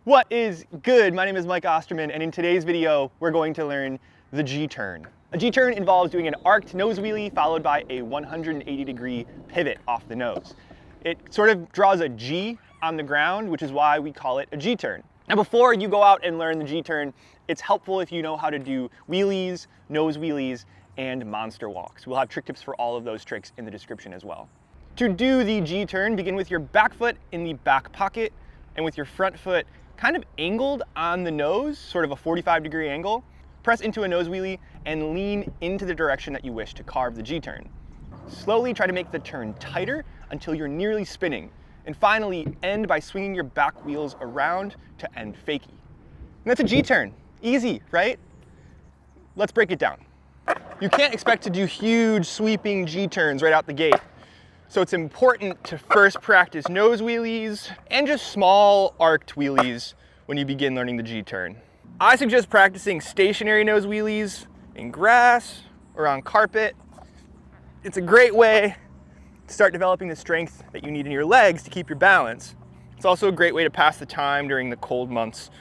What is good? My name is Mike Osterman, and in today's video, we're going to learn the G-turn. A G-turn involves doing an arced nose wheelie followed by a 180-degree pivot off the nose. It sort of draws a G on the ground, which is why we call it a G-turn. Now, before you go out and learn the G-turn, it's helpful if you know how to do wheelies, nose wheelies, and monster walks. We'll have trick tips for all of those tricks in the description as well. To do the G-turn, begin with your back foot in the back pocket and with your front foot kind of angled on the nose, sort of a 45-degree angle. Press into a nose wheelie and lean into the direction that you wish to carve the G-turn. Slowly try to make the turn tighter until you're nearly spinning. And finally, end by swinging your back wheels around to end fakie. And that's a G-turn. Easy, right? Let's break it down. You can't expect to do huge sweeping G-turns right out the gate. So it's important to first practice nose wheelies and just small arced wheelies when you begin learning the G-turn. I suggest practicing stationary nose wheelies in grass or on carpet. It's a great way to start developing the strength that you need in your legs to keep your balance. It's also a great way to pass the time during the cold months.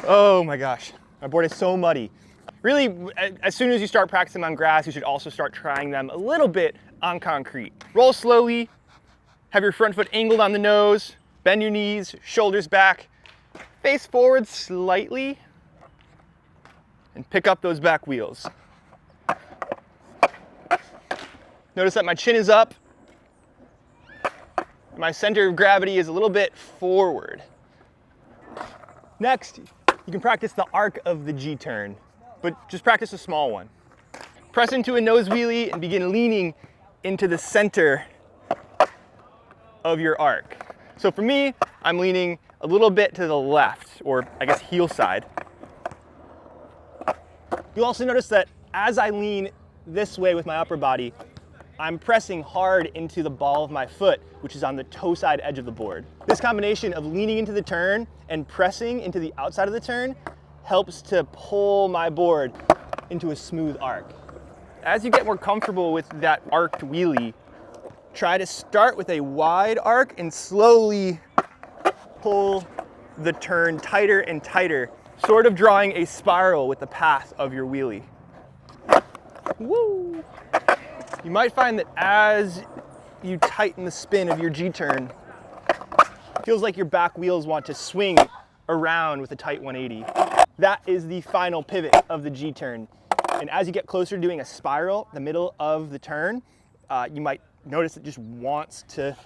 Oh my gosh, my board is so muddy. Really, as soon as you start practicing on grass, you should also start trying them a little bit on concrete. Roll slowly, have your front foot angled on the nose, bend your knees, shoulders back, face forward slightly, and pick up those back wheels. Notice that my chin is up, my center of gravity is a little bit forward. Next, you can practice the arc of the G-turn, but just practice a small one. Press into a nose wheelie and begin leaning into the center of your arc. So for me, I'm leaning a little bit to the left, or I guess heel side. You'll also notice that as I lean this way with my upper body, I'm pressing hard into the ball of my foot, which is on the toe side edge of the board. This combination of leaning into the turn and pressing into the outside of the turn helps to pull my board into a smooth arc. As you get more comfortable with that arced wheelie, try to start with a wide arc and slowly pull the turn tighter and tighter, sort of drawing a spiral with the path of your wheelie. Woo! You might find that as you tighten the spin of your G-turn, it feels like your back wheels want to swing around with a tight 180. That is the final pivot of the G-turn. And as you get closer to doing a spiral, the middle of the turn, you might notice it just wants to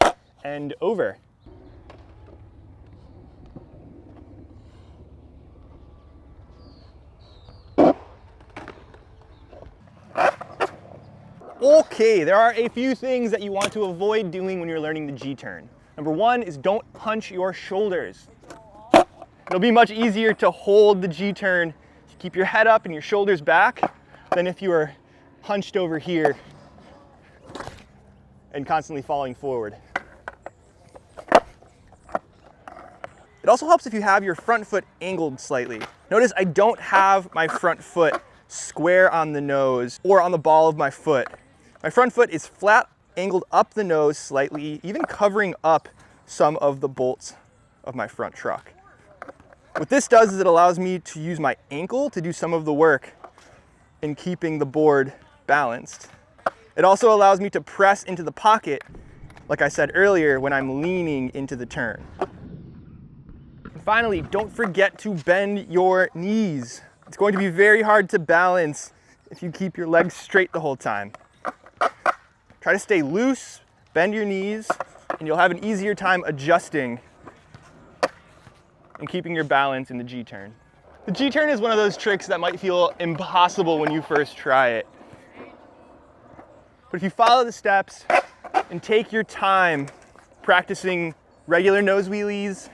end over. Okay, there are a few things that you want to avoid doing when you're learning the G-turn. Number one is don't hunch your shoulders. It'll be much easier to hold the G-turn if you keep your head up and your shoulders back than if you are hunched over here and constantly falling forward. It also helps if you have your front foot angled slightly. Notice I don't have my front foot square on the nose or on the ball of my foot. My front foot is flat, angled up the nose slightly, even covering up some of the bolts of my front truck. What this does is it allows me to use my ankle to do some of the work in keeping the board balanced. It also allows me to press into the pocket, like I said earlier, when I'm leaning into the turn. And finally, don't forget to bend your knees. It's going to be very hard to balance if you keep your legs straight the whole time. Try to stay loose, bend your knees, and you'll have an easier time adjusting and keeping your balance in the G-turn. The G-turn is one of those tricks that might feel impossible when you first try it. But if you follow the steps and take your time practicing regular nose wheelies,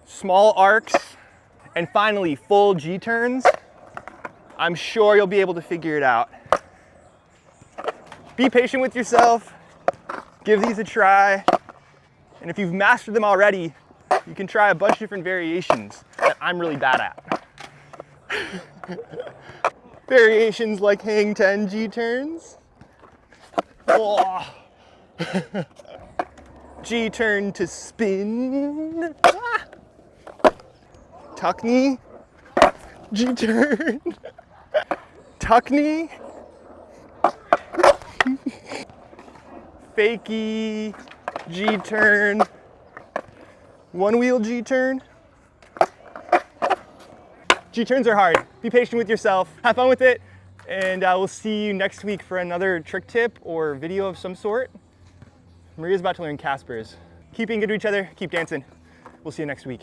small arcs, and finally full G-turns, I'm sure you'll be able to figure it out. Be patient with yourself, give these a try, and if you've mastered them already, you can try a bunch of different variations that I'm really bad at. Variations like hang 10 G-turns. Oh. G-turn to spin. tuck knee, G-turn, tuck knee, fakie, G-turn, one wheel G-turn. G-turns are hard. Be patient with yourself, have fun with it, and we'll see you next week for another trick tip or video of some sort. Maria's about to learn Caspers. Keep being good to each other, keep dancing. We'll see you next week.